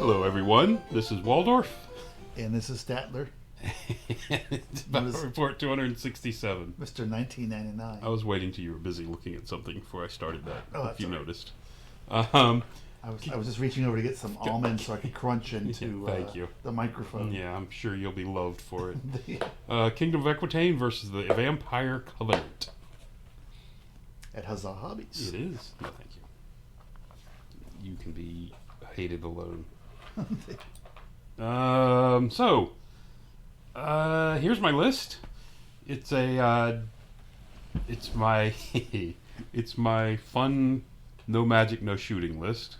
Hello, everyone. This is Waldorf. And this is Statler, It's about report 267. Mr. 1999. I was waiting till you were busy looking at something before I started that, if you all right. noticed. I was just reaching over to get some almonds so I could crunch into Thank you. the microphone. Yeah, I'm sure you'll be loved for it. Kingdom of Equitaine versus the Vampire Covenant. At Huzzah Hobbies. It is. No, thank you. You can be hated alone. Here's my list. It's my it's my fun, no magic, no shooting list.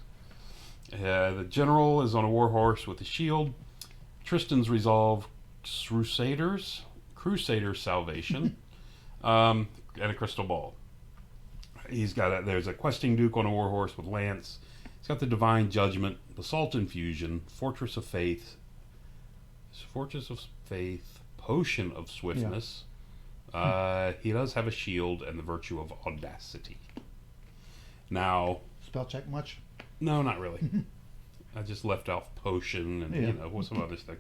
The general is on a war horse with a shield. Tristan's resolve, Crusader salvation, and a crystal ball. There's a questing duke on a war horse with lance. He's got the divine judgment, basalt infusion, fortress of faith, potion of swiftness. Yeah. He does have a shield and the virtue of audacity. Now, spell check much? No, not really. I just left off potion and some other stuff.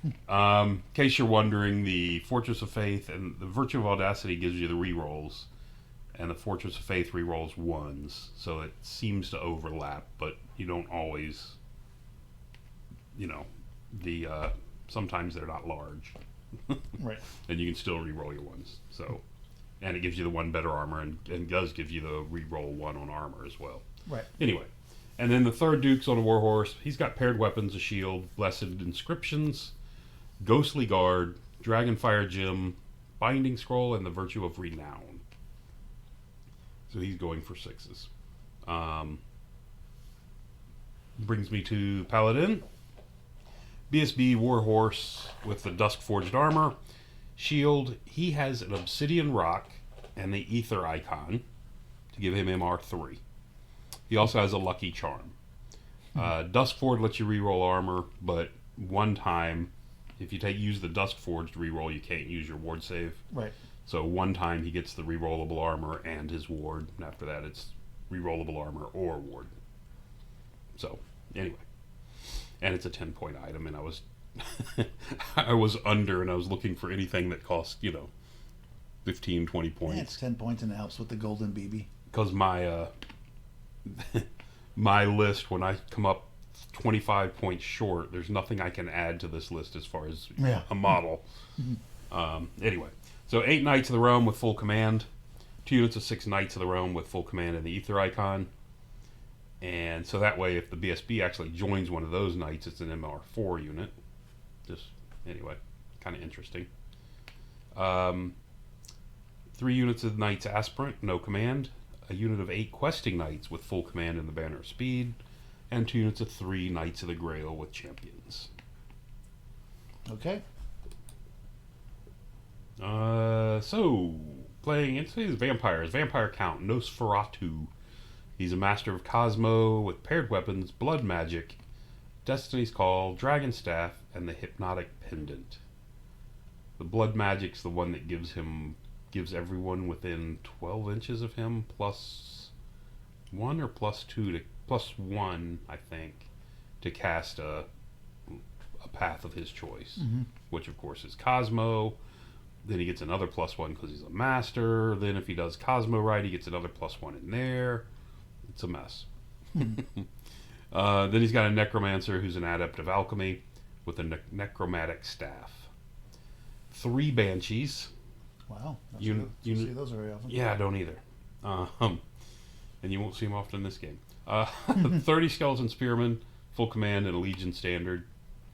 In case you're wondering, the fortress of faith and the virtue of audacity gives you the rerolls. And the Fortress of Faith rerolls ones, so it seems to overlap, but you don't always, sometimes they're not large. Right. And you can still reroll your ones. So, and it gives you the one better armor, and does give you the reroll one on armor as well. Right. Anyway, and then the third Duke's on a warhorse. He's got paired weapons, a shield, blessed inscriptions, ghostly guard, dragonfire gem, binding scroll, and the virtue of renown. So he's going for sixes. Brings me to Paladin. BSB Warhorse with the Dusk Forged armor. Shield. He has an Obsidian Rock and the Ether icon to give him MR3. He also has a Lucky Charm. Dusk Forged lets you reroll armor, but one time, if you use the Dusk Forged reroll, you can't use your ward save. Right. So one time he gets the rerollable armor and his ward, and after that it's rerollable armor or ward. So, anyway. And it's a 10-point item, and I was I was under, and I was looking for anything that cost, 15, 20 points. Yeah, it's 10 points, and it helps with the golden BB. Because my my list, when I come up 25 points short, there's nothing I can add to this list as far as a model. Anyway. So 8 Knights of the Realm with full command, 2 units of 6 Knights of the Realm with full command and the Ether icon. And so that way, if the BSB actually joins one of those Knights, it's an MR4 unit. Just, anyway, kind of interesting. 3 units of Knights Aspirant, no command. A unit of 8 Questing Knights with full command and the Banner of Speed. And 2 units of 3 Knights of the Grail with champions. Okay. So playing into his vampires. Vampire Count, Nosferatu. He's a master of Cosmo with paired weapons, blood magic, Destiny's Call, Dragon Staff, and the Hypnotic Pendant. The blood magic's the one that gives everyone within 12 inches of him +1 or +1, I think, to cast a path of his choice, which of course is Cosmo. Then he gets another +1 because he's a master. Then if he does Cosmo right, he gets another +1 in there. It's a mess. Then he's got a necromancer who's an adept of alchemy with a necromantic staff. 3 banshees. Wow. You see those very often. Yeah, I don't either. And you won't see them often in this game. 30 skeleton spearmen, full command and a legion standard.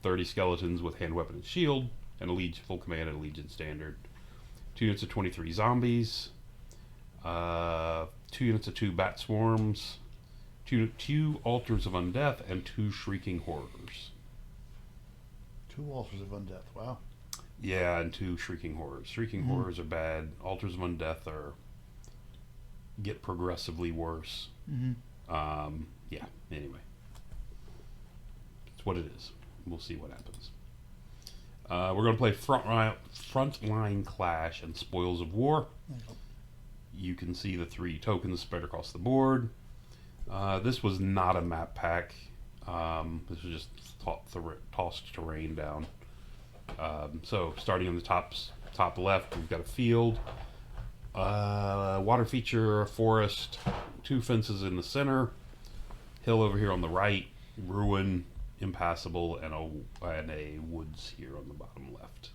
30 skeletons with hand weapon and shield. And a full command and a legion standard. 2 units of 23 zombies. 2 units of 2 bat swarms. 2 altars of undeath and 2 shrieking horrors. 2 altars of undeath. Wow. Yeah, and 2 shrieking horrors. Shrieking horrors are bad. Altars of undeath get progressively worse. Yeah. Anyway, it's what it is. We'll see what happens. We're going to play Frontline Clash and Spoils of War. You can see the 3 tokens spread across the board. This was not a map pack. This was just tossed terrain down. So starting on the top left, we've got a field, water feature, a forest, 2 fences in the center, hill over here on the right, ruin, impassable, and a woods here on the bottom left.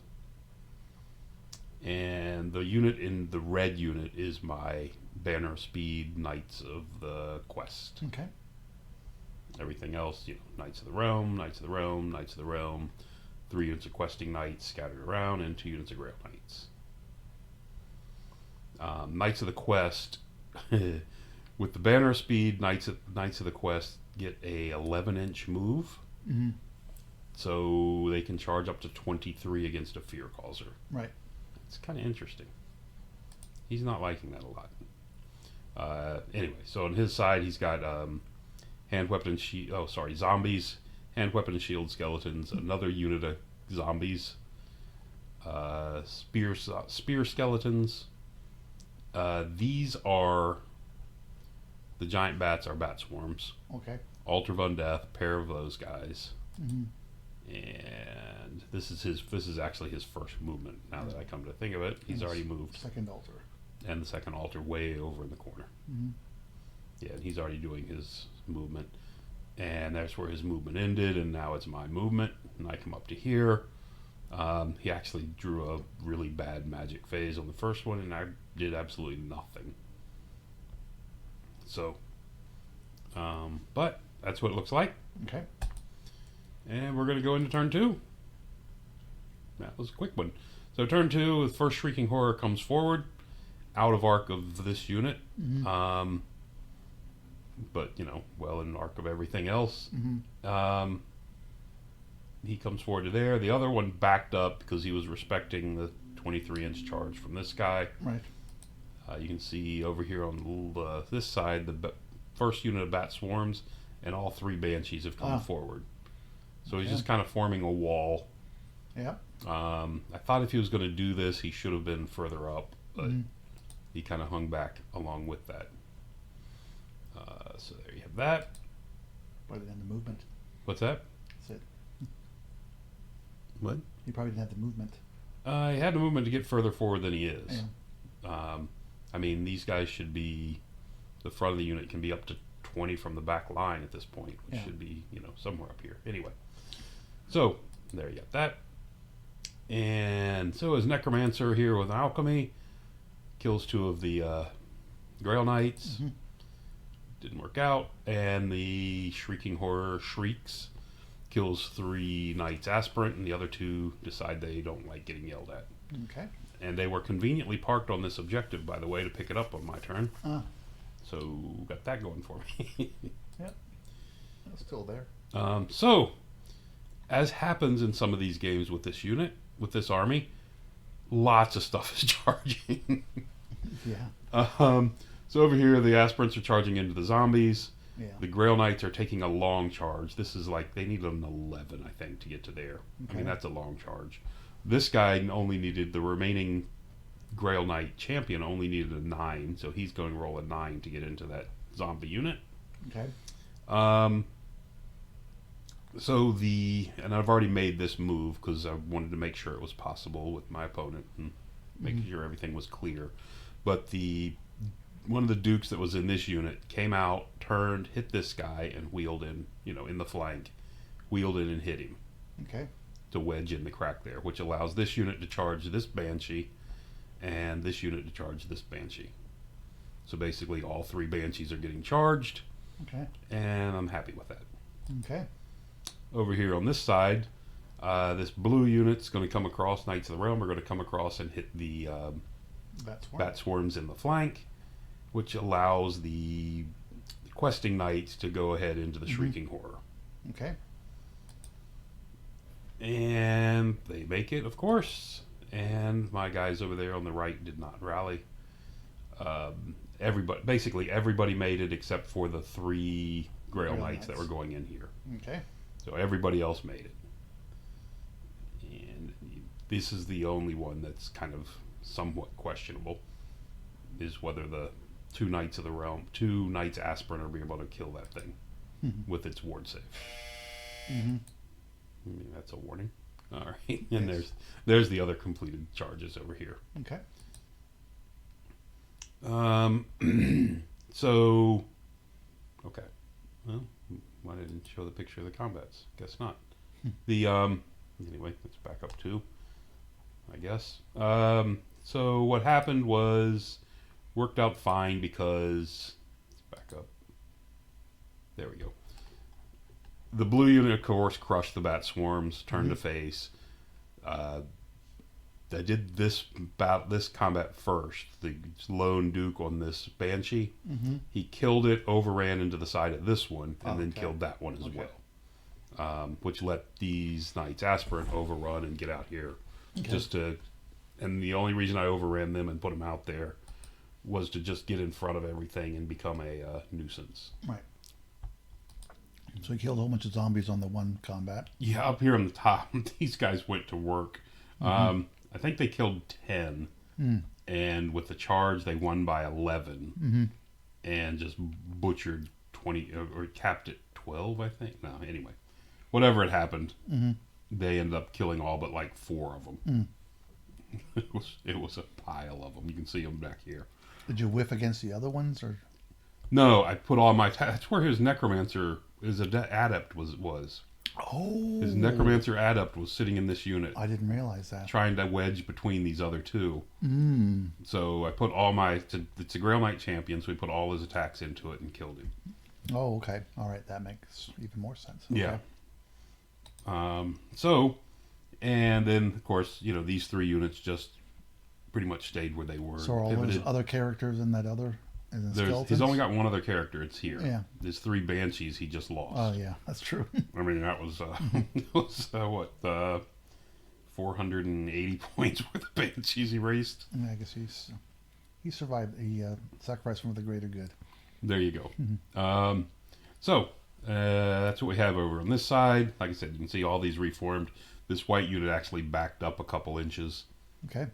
And the unit in the red unit is my banner speed Knights of the Quest. Okay. Everything else, Knights of the Realm, Knights of the Realm, Knights of the Realm, 3 units of questing knights scattered around, and 2 units of Grail Knights. Knights of the Quest, with the banner speed, Knights of the Quest get a 11-inch move, Mm-hmm. so they can charge up to 23 against a Fear Causer. Right. It's kind of interesting. He's not liking that a lot. Anyway, so on his side, he's got hand, weapon, and shield. Oh, sorry, zombies, hand, weapon, and shield skeletons. Another unit of zombies. Spear skeletons. These are the giant bats. Are bat swarms. Okay. Altar of Undeath, pair of those guys. Mm-hmm. And this is actually his first movement. Now that I come to think of it, he's already moved. Second altar. And the second altar way over in the corner. Mm-hmm. Yeah, and he's already doing his movement. And that's where his movement ended, and now it's my movement. And I come up to here. He actually drew a really bad magic phase on the first one, and I did absolutely nothing. So, but that's what it looks like. Okay. And we're going to go into turn 2. That was a quick one. So turn 2, the first Shrieking Horror comes forward, out of arc of this unit. Mm-hmm. But, well in arc of everything else. Mm-hmm. He comes forward to there. The other one backed up because he was respecting the 23-inch charge from this guy. Right. You can see over here on this side, the first unit of Bat Swarms and all 3 Banshees have come forward. So he's just kind of forming a wall. Yeah. I thought if he was going to do this, he should have been further up, but he kind of hung back along with that. So there you have that. Probably didn't have the movement. What's that? That's it. What? He probably didn't have the movement. He had the movement to get further forward than he is. Yeah. I mean, these guys should be, the front of the unit can be up to 20 from the back line at this point, which should be, somewhere up here. Anyway, so there you got that. And so his Necromancer here with Alchemy kills 2 of the Grail Knights. Mm-hmm. Didn't work out. And the Shrieking Horror Shrieks kills 3 Knights Aspirant, and the other 2 decide they don't like getting yelled at. Okay. And they were conveniently parked on this objective, by the way, to pick it up on my turn. So got that going for me. Yep. It's still there. So, as happens in some of these games with this unit, with this army, lots of stuff is charging. Yeah. So over here, the aspirants are charging into the zombies. Yeah. The Grail Knights are taking a long charge. This is like, they need an 11, I think, to get to there. Okay. I mean, that's a long charge. This guy only needed, the remaining Grail Knight champion only needed a 9, so he's going to roll a 9 to get into that zombie unit. Okay. And I've already made this move because I wanted to make sure it was possible with my opponent and making sure everything was clear. But one of the dukes that was in this unit came out, turned, hit this guy, and wheeled in, in the flank, wheeled in and hit him Okay. to wedge in the crack there, which allows this unit to charge this Banshee and this unit to charge this Banshee. So basically all 3 Banshees are getting charged, Okay. and I'm happy with that. Okay. Over here on this side, this blue unit's going to come across, Knights of the Realm are going to come across and hit the Bat Swarms in the flank, which allows the questing knights to go ahead into the Shrieking Horror. Okay. And they make it, of course. And my guys over there on the right did not rally. Basically everybody made it except for the 3 Grail Knights that were going in here. Okay. So everybody else made it. And this is the only one that's kind of somewhat questionable, is whether the 2 Knights of the Realm, 2 Knights Aspirant are being able to kill that thing. with its ward save. Mm-hmm. That's a warning. All right, and there's the other completed charges over here. Okay. So, okay. Well, why didn't it show the picture of the combats? Guess not. The anyway, let's back up too. I guess. So what happened was worked out fine because let's back up. There we go. The blue unit, of course, crushed the bat swarms, turned to face. I did this combat first. The lone Duke on this Banshee, he killed it, overran into the side of this one, and then killed that one as well, which let these Knights Aspirant overrun and get out here. And the only reason I overran them and put them out there was to just get in front of everything and become a nuisance. Right. So he killed a whole bunch of zombies on the one combat. Yeah, up here on the top, these guys went to work. I think they killed 10, and with the charge, they won by 11, and just butchered 20, or capped at 12, I think. No, anyway. Whatever had happened, they ended up killing all but like 4 of them. It was a pile of them. You can see them back here. Did you whiff against the other ones, or? No, I put all my... That's where his Necromancer, his Adept was. Oh. His Necromancer Adept was sitting in this unit. I didn't realize that. Trying to wedge between these other two. So I put all my... It's a Grail Knight champion, so we put all his attacks into it and killed him. Oh, okay. All right, that makes even more sense. Okay. Yeah. So, and then, of course, these 3 units just pretty much stayed where they were. So are all those other characters in that other... He's only got one other character. It's here. Yeah. There's 3 Banshees he just lost. Oh, yeah. That's true. I mean, that was, what, 480 points worth of Banshees erased? Yeah, I guess he survived. He sacrificed one for the greater good. There you go. So, that's what we have over on this side. Like I said, you can see all these reformed. This white unit actually backed up a couple inches. Okay.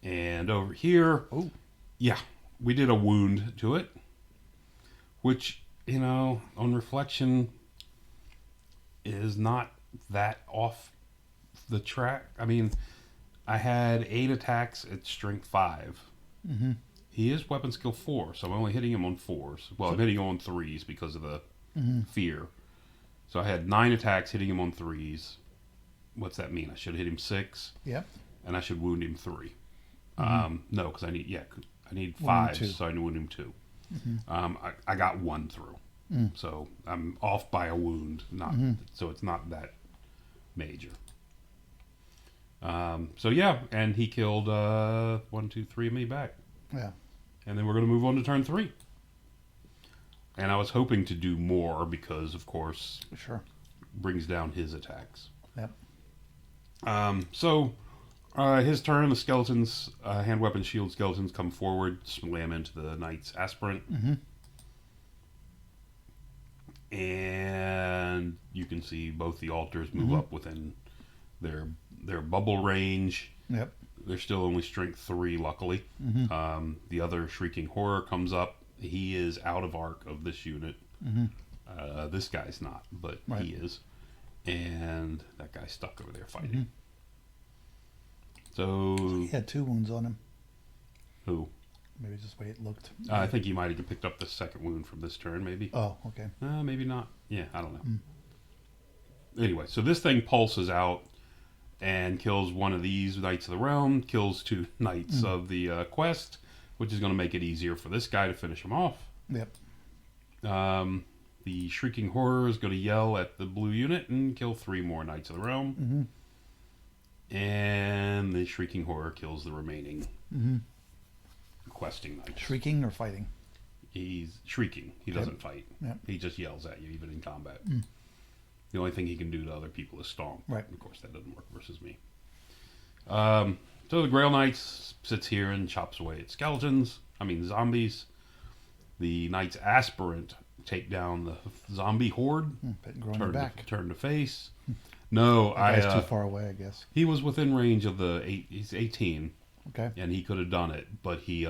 And over here, we did a wound to it, which, on reflection, is not that off the track. I mean, I had 8 attacks at strength 5. He is weapon skill 4, so I'm only hitting him on 4s. Well, I'm hitting him on 3s because of the fear. So I had 9 attacks hitting him on 3s. What's that mean? I should hit him 6. Yep. And I should wound him 3. No, because I need 5, so I wound him 2. I got 1 through. So I'm off by a wound, so it's not that major. So yeah, and he killed 1, 2, 3 of me back. Yeah. And then we're going to move on to turn 3. And I was hoping to do more because, of course, brings down his attacks. Yep. So his turn, the skeletons, hand weapon shield skeletons come forward, slam into the Knight's Aspirant. And you can see both the altars move up within their bubble range. Yep. They're still only strength 3, luckily. The other Shrieking Horror comes up. He is out of arc of this unit. This guy's not, but he is. And that guy's stuck over there fighting. So he had 2 wounds on him. Who? Maybe just the way it looked. I think he might have picked up the second wound from this turn, maybe. Oh, okay. Maybe not. Yeah, I don't know. Anyway, so this thing pulses out and kills one of these Knights of the Realm, kills 2 Knights of the Quest, which is going to make it easier for this guy to finish him off. Yep. The Shrieking Horror is going to yell at the blue unit and kill 3 more Knights of the Realm. And the Shrieking Horror kills the remaining questing Knights. Shrieking or fighting? He's shrieking. He doesn't fight. Yep. He just yells at you, even in combat. The only thing he can do to other people is stomp. Right. Of course, that doesn't work versus me. So the Grail Knights sits here and chops away at zombies. The Knight's Aspirant take down the zombie horde. Turn to face. No, Guy's too far away, I guess. He was within range of he's 18. Okay. And he could have done it, but he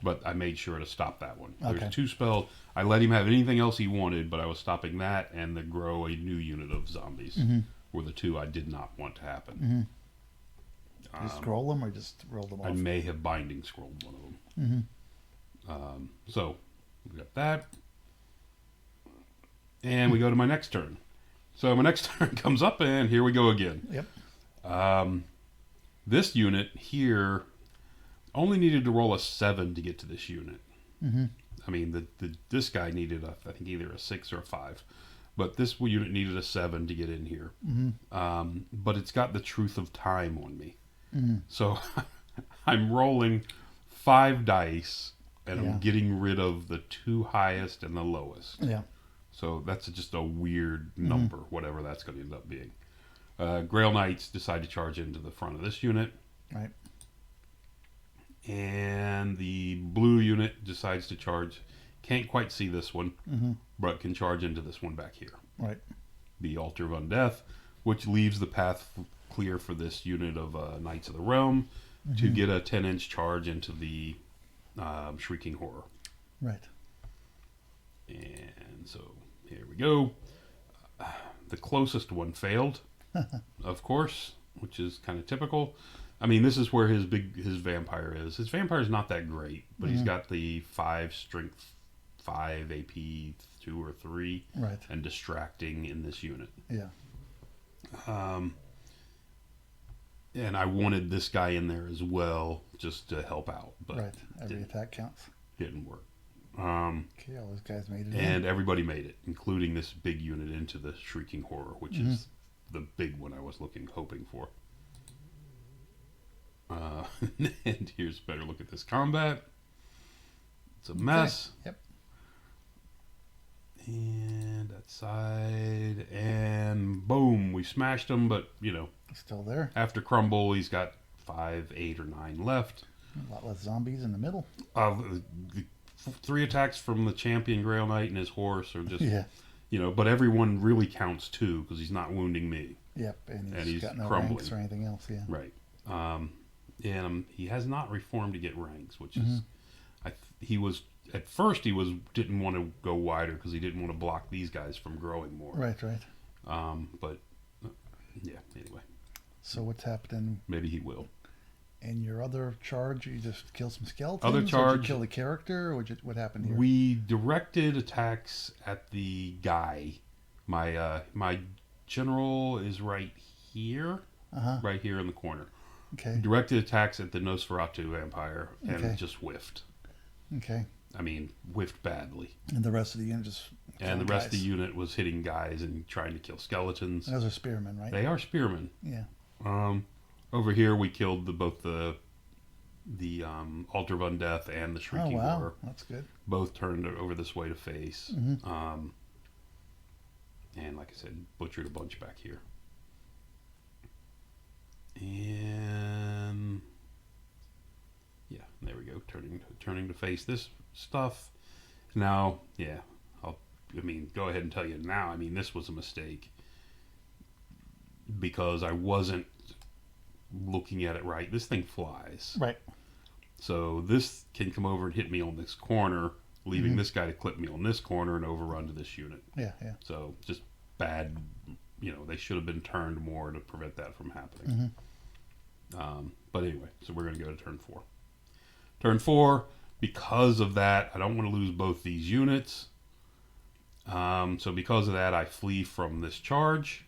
but I made sure to stop that one. Okay. There's 2 spells. I let him have anything else he wanted, but I was stopping that and the grow a new unit of zombies were the 2 I did not want to happen. You scroll them or just roll them off? I may have binding scrolled one of them. So we got that. And we go to my next turn. So my next turn comes up, and here we go again. Yep. This unit here only needed to roll a 7 to get to this unit. I mean, this guy needed, I think, either a 6 or a 5. But this unit needed a 7 to get in here. But it's got the Truth of Time on me. So I'm rolling 5 dice, and I'm getting rid of the 2 highest and the lowest. Yeah. So that's just a weird number, whatever that's going to end up being. Grail Knights decide to charge into the front of this unit. Right. And the blue unit decides to charge. Can't quite see this one, but can charge into this one back here. Right. The Altar of Undeath, which leaves the path clear for this unit of Knights of the Realm to get a 10-inch charge into the Shrieking Horror. Right. And so here we go. The closest one failed, of course, which is kind of typical. I mean, this is where his vampire is. His vampire is not that great, but he's got the 5 strength, 5 AP 2 or 3, Right. and distracting in this unit. Yeah. And I wanted this guy in there as well, just to help out, but Right. Every attack counts. didn't work. Okay, all those guys made it. And everybody made it, including this big unit into the Shrieking Horror, which is the big one I was hoping for. And here's a better look at this combat. It's a mess. Yep. And that side, and boom, we smashed him. But Still there. after crumble, he's got 5, 8, or 9 left. A lot less zombies in the middle. The 3 attacks from the champion Grail Knight and his horse are just, Yeah. But everyone really counts too because he's not wounding me. Yep. And And he's got no crumbling. ranks or anything else. Yeah. Right. And he has not reformed to get ranks, which is, he was at first didn't want to go wider because he didn't want to block these guys from growing more. Right. Right. But yeah. Anyway, So what's happening maybe he will. in your other charge? You just kill some skeletons. Other Or did charge- you kill the character, or what happened here? We directed attacks at the guy. My general is right here, right here in the corner. Okay. Directed attacks at the Nosferatu vampire and Okay. just whiffed. Okay. I mean, whiffed badly. And the rest of the unit just. And the killing rest of the guys. unit was hitting guys and trying to kill skeletons. Those are spearmen, right? They are spearmen. Yeah. Over here, we killed both the Altar of Undeath and the Oh Shrieking wow, Horror. that's good. Both turned over this way to face. Mm-hmm. And like I said, butchered a bunch back here. And yeah, there we go. Turning to face this stuff. Now, yeah, go ahead and tell you now. I mean, this was a mistake because I wasn't looking at it right. This thing flies. Right. So this can come over and hit me on this corner, leaving this guy to clip me on this corner and overrun to this unit. Yeah. Yeah. So just bad, they should have been turned more to prevent that from happening. But anyway, so we're going to go to turn 4. Turn 4, because of that, I don't want to lose both these units. So because of that, I flee from this charge.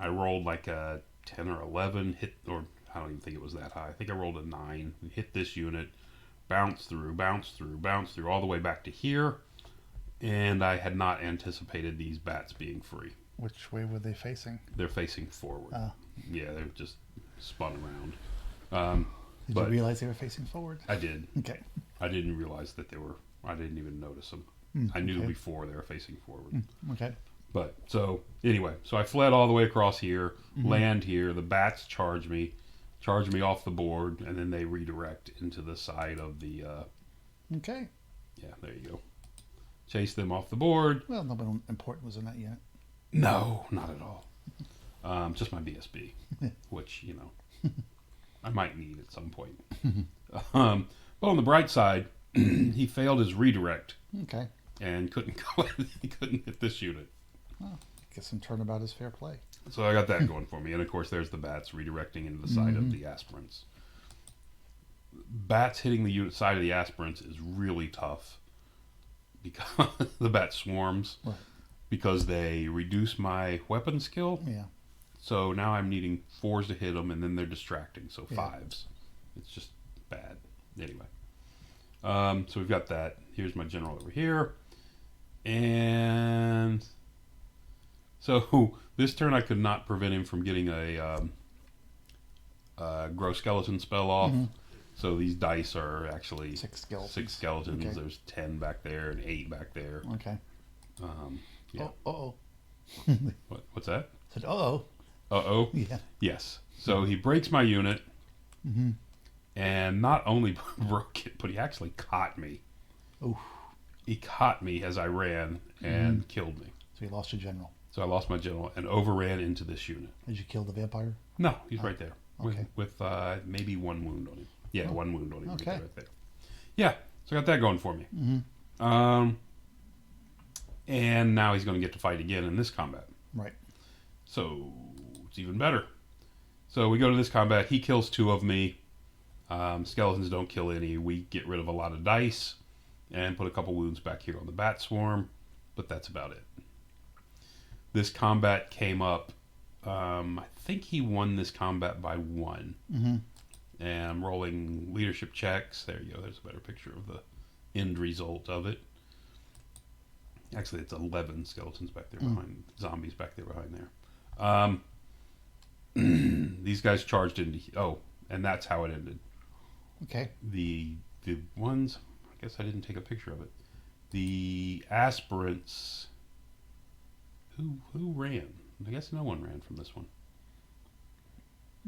I rolled like a 10 or 11, or I don't even think it was that high. I think I rolled a 9, hit this unit, bounce through, all the way back to here. And I had not anticipated these bats being free. Which way were they facing? They're facing forward. Oh. Yeah, they're just spun around. Did you realize they were facing forward? I did. Okay. I didn't realize that I didn't even notice them. I knew before they were facing forward. Okay. But, so, anyway, so I fled all the way across here, land here, the bats charge me off the board, and then they redirect into the side of the, Okay. yeah, there you go. Chase them off the board. Well, nobody important was in that unit. No, not at all. Just my BSB, which, I might need at some point. Well, on the bright side, he failed his redirect Okay. and couldn't go. He couldn't hit this unit. Well, guess some turnabout is fair play. So I got that going for me, and of course, there's the bats redirecting into the side of the aspirants. Bats hitting the side of the aspirants is really tough because the bat swarms. Right. Because they reduce my weapon skill. Yeah. So now I'm needing 4s to hit them, and then they're distracting. So Yeah. 5s. It's just bad. Anyway. So we've got that. Here's my general over here. And so this turn I could not prevent him from getting a grow skeleton spell off. So these dice are actually 6 skeletons. 6 skeletons. Okay. There's 10 back there and 8 back there. Okay. Yeah. Oh. What's that? Said oh. Uh-oh. Yeah. Yes. So he breaks my unit, Mm-hmm. and not only broke it, but he actually caught me. Oof. He caught me as I ran and killed me. So you lost your general. So I lost my general and overran into this unit. Did you kill the vampire? No, he's right there. Okay. With maybe 1 wound on him. Yeah, 1 wound on him. Okay. Right there. Yeah, so I got that going for me. Mm-hmm. And now he's going to get to fight again in this combat. Right. So it's even better. So we go to this combat. He kills 2 of me. Skeletons don't kill any. We get rid of a lot of dice and put a couple wounds back here on the bat swarm. But that's about it. This combat came up. I think he won this combat by 1. Mm-hmm. And I'm rolling leadership checks. There you go. There's a better picture of the end result of it. Actually, it's 11 skeletons back there behind, zombies back there behind there. These guys charged into, and that's how it ended. Okay. The ones, I guess I didn't take a picture of it. The aspirants, who ran? I guess no one ran from this one.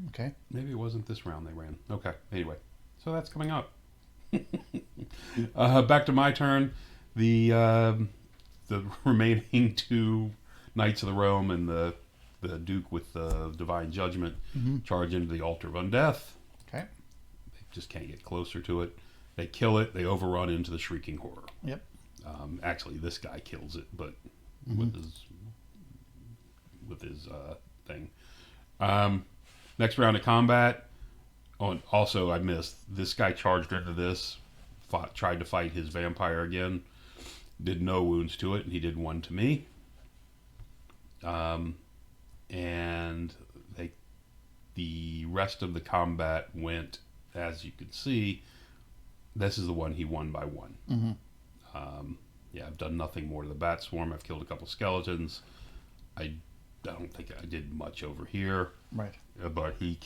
Okay. Maybe it wasn't this round they ran. Okay, anyway. So that's coming up. Back to my turn. The remaining 2 Knights of the Realm and the Duke with the Divine Judgment charge into the Altar of Undeath. Okay. They just can't get closer to it. They kill it. They overrun into the Shrieking Horror. Yep. Actually, this guy kills it, but with his thing. Next round of combat. Oh, also, I missed. This guy charged into this, tried to fight his vampire again. Did no wounds to it, and he did 1 to me. And the rest of the combat went, as you can see, this is the one he won by 1. Yeah, I've done nothing more to the bat swarm. I've killed a couple skeletons. I don't think I did much over here. Right. But he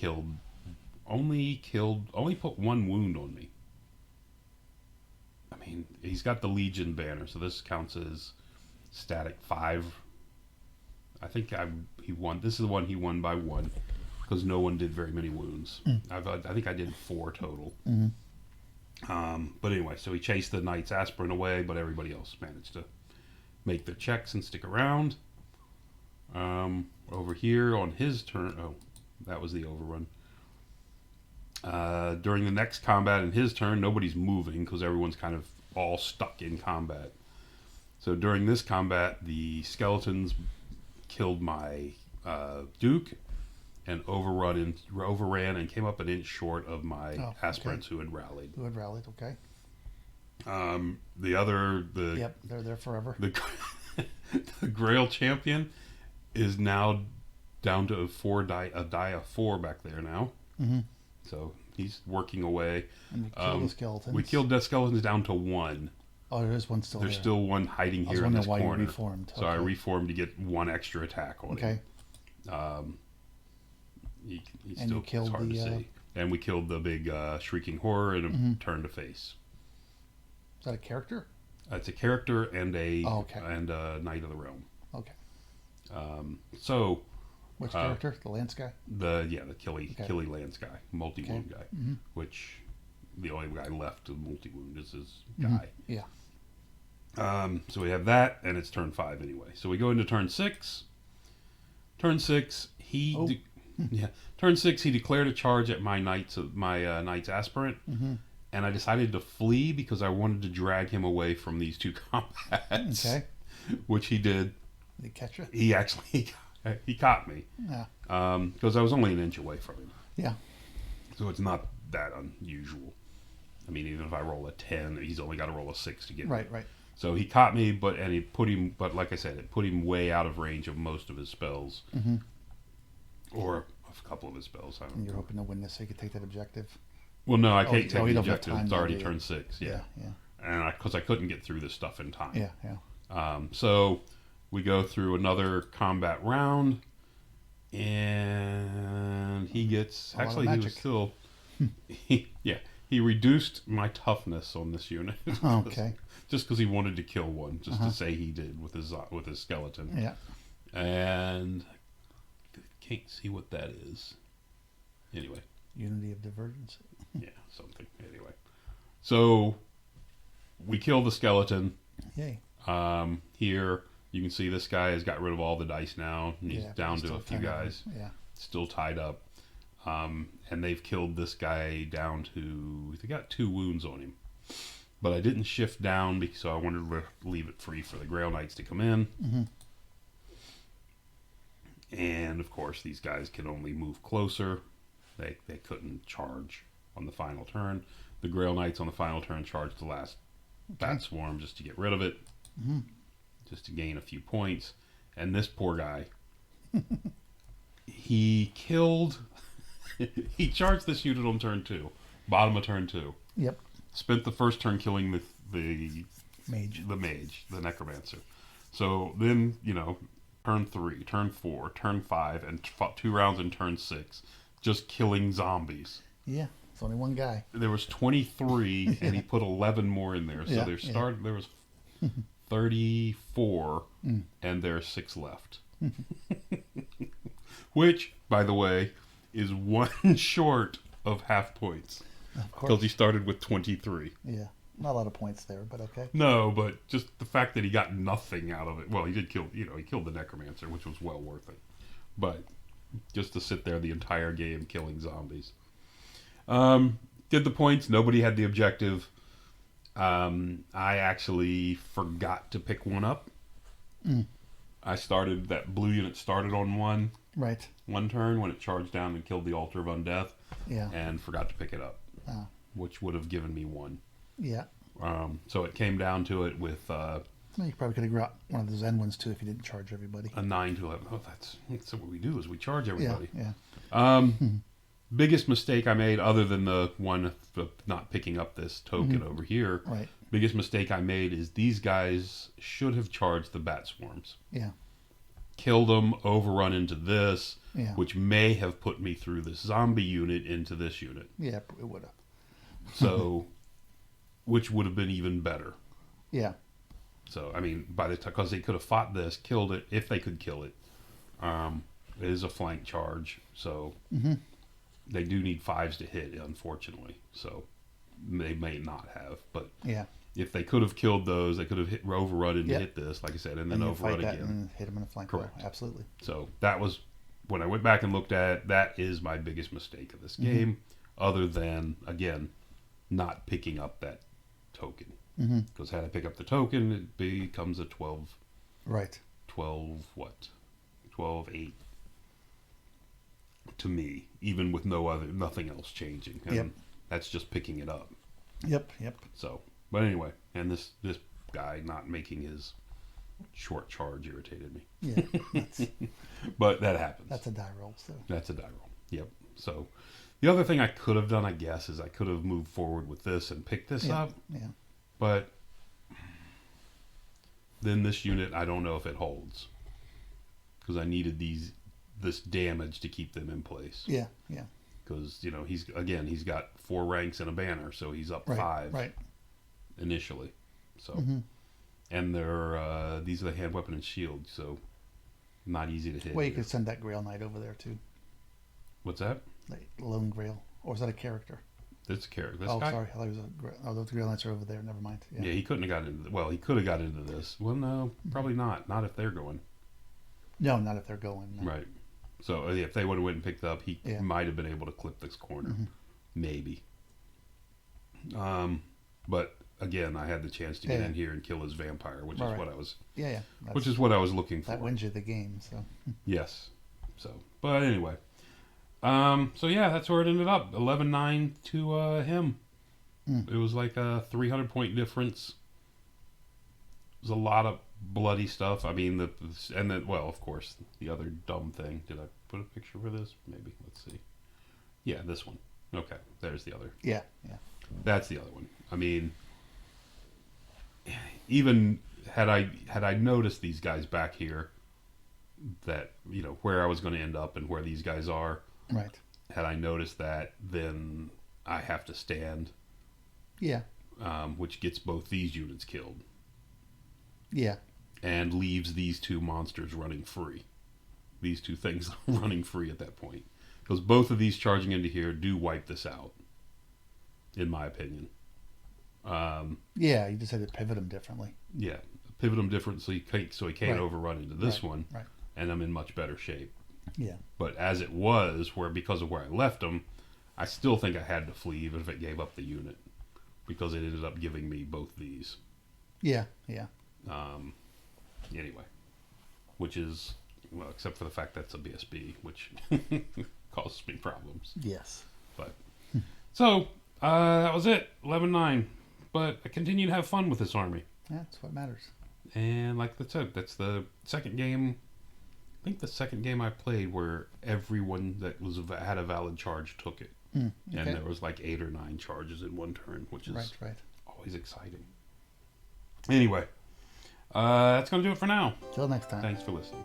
only put 1 wound on me. I mean, he's got the Legion banner, so this counts as static 5. I think he won. This is the one he won by 1 because no one did very many wounds. I think I did 4 total. But anyway, so he chased the Knight's aspirant away, but everybody else managed to make their checks and stick around. Over here on his turn, that was the overrun. During the next combat in his turn, nobody's moving because everyone's kind of all stuck in combat. So during this combat, the skeletons killed my Duke and overran and came up an inch short of my aspirants who had rallied. Okay. Yep, they're there forever. The Grail champion is now down to a die of 4 back there now. So he's working away. And we killed the skeletons. We killed the skeletons down to 1. Oh, there is one still There's there. still one hiding here in this why corner. You reformed. So I reformed to get 1 extra attack on him. He's and still you killed it's hard to see. And we killed the big Shrieking Horror and a turn to face. Is that a character? It's a character and a Knight of the Realm. Okay. So which character? The Lance guy? The Killy Lance guy, multi-wound guy, which the only guy left to multi-wound is his guy. Yeah. So we have that, and it's turn 5 anyway. So we go into turn 6. Turn 6, Turn 6, he declared a charge at my knight's aspirant, and I decided to flee because I wanted to drag him away from these two combats. Okay. Which he did. Did he catch you? He actually he caught me. Yeah. Because I was only an inch away from him. Yeah. So it's not that unusual. I mean, even if I roll a 10, he's only got to roll a 6 to get me. Right. Right. So he caught me, but like I said, it put him way out of range of most of his spells. Mm-hmm. Or a couple of his spells. I don't And you're know. hoping to win this so you can take that objective. Well, no, I Oh, can't you take don't the have objective. time It's now, already do you? turn 6. Yeah. Yeah. And because I couldn't get through this stuff in time. Yeah. Yeah. So we go through another combat round, and he gets A lot of actually he was magic. still he reduced my toughness on this unit. Okay. Just because he wanted to kill one, just to say he did with his skeleton. Yeah. And can't see what that is. Anyway. Unity of divergence. Yeah, something. Anyway, so we kill the skeleton. Yay. Here you can see this guy has got rid of all the dice now. And he's Yeah, down he's to a still few kind of- guys, Yeah. still tied up. And they've killed this guy down to, they got 2 wounds on him. But I didn't shift down because I wanted to leave it free for the Grail Knights to come in. Mm-hmm. And of course, these guys can only move closer. They couldn't charge on the final turn. The Grail Knights on the final turn charged the last bat swarm just to get rid of it, just to gain a few points. And this poor guy, he killed. He charged this unit on turn 2, bottom of turn 2. Yep. Spent the first turn killing the Mage. the necromancer. So then, turn 3, turn 4, turn 5, and 2 rounds in turn 6, just killing zombies. Yeah. It's only one guy. There was 23, and he put 11 more in there. So Yeah, there was 34, and there's 6 left. Which, by the way, is 1 short of half points. Of Because course. he started with 23. Yeah. Not a lot of points there, but okay. No, but just the fact that he got nothing out of it. Well, he did kill, he killed the necromancer, which was well worth it. But just to sit there the entire game killing zombies. Did the points. Nobody had the objective. I actually forgot to pick one up. That blue unit started on one turn when it charged down and killed the Altar of Undeath. Yeah. And forgot to pick it up, Oh. which would have given me 1. Yeah. So it came down to it with Well, you probably could have got one of the Zen ones too if you didn't charge everybody. a 9 to 11. Oh, that's what we do is we charge everybody. Yeah. Biggest mistake I made, other than the one of not picking up this token over here, Right. biggest mistake I made is these guys should have charged the bat swarms. Yeah. Killed them, overrun into this, Yeah. which may have put me through this zombie unit into this unit. Yeah. It would have. So, which would have been even better. Yeah. So, I mean, by the time, because they could have fought this, killed it, if they could kill it. It is a flank charge, so they do need 5s to hit, unfortunately. So, they may not have, but Yeah. if they could have killed those, they could have overrun and Yep. hit this, like I said, and then you overrun fight that again. and hit him in the flank. Correct. Well, absolutely. So that was, when I went back and looked at it, that is my biggest mistake of this game, other than, again, not picking up that token. Because had I pick up the token, it becomes a 12, Right. 8 to me, even with nothing else changing. And Yep. that's just picking it up. Yep. So, but anyway, and this guy not making his short charge irritated me. Yeah. But that happens. That's a die roll. So. That's a die roll. Yep. So the other thing I could have done, I guess, is I could have moved forward with this and picked this up. Yeah. But then this unit, I don't know if it holds. Because I needed this damage to keep them in place. Yeah. Because, he's got 4 ranks and a banner, so he's up Right. 5 Right. initially. So, and they're these are the hand weapon and shield, so not easy to hit. Well, you could send that Grail Knight over there too. What's that? Like Lone Grail, or is that a character? This character. This Oh, guy? sorry. I thought it was those Grail Knights are over there. Never mind. Yeah, he couldn't have got into. Well, he could have got into this. Well, no, probably not. Not if they're going. No, not if they're going. No. Right. So if they would have went and picked up, he Yeah. might have been able to clip this corner, maybe. But again, I had the chance to get in here and kill his vampire, which is what I was. Yeah. Which is what I was looking for. That wins you the game. So. Yes. So, but anyway. So yeah, that's where it ended up. 11-9 to him. It was like a 300-point difference. It was a lot of bloody stuff. I mean, well, of course, the other dumb thing. Did I put a picture for this? Maybe. Let's see. Yeah, this one. Okay, there's the other. Yeah. That's the other one. I mean, even had I noticed these guys back here, that where I was going to end up and where these guys are. Right. Had I noticed that, then I have to stand. Yeah. Which gets both these units killed. Yeah. And leaves these two monsters running free. These two things running free at that point. Because both of these charging into here do wipe this out. In my opinion. Yeah, you just had to pivot them differently. Yeah. Pivot them differently so he can't overrun into this one. Right. And I'm in much better shape. Yeah. But as it was, because of where I left him, I still think I had to flee even if it gave up the unit. Because it ended up giving me both these. Yeah. Anyway. Which is, well, except for the fact that's a BSB, which causes me problems. Yes. But, so, that was it. 11-9. But I continue to have fun with this army. That's what matters. And like I said, that's the second game. I think the second game I played where everyone that had a valid charge took it. Okay. And there was like 8 or 9 charges in one turn, which is always exciting. Anyway, that's going to do it for now. Till next time. Thanks for listening.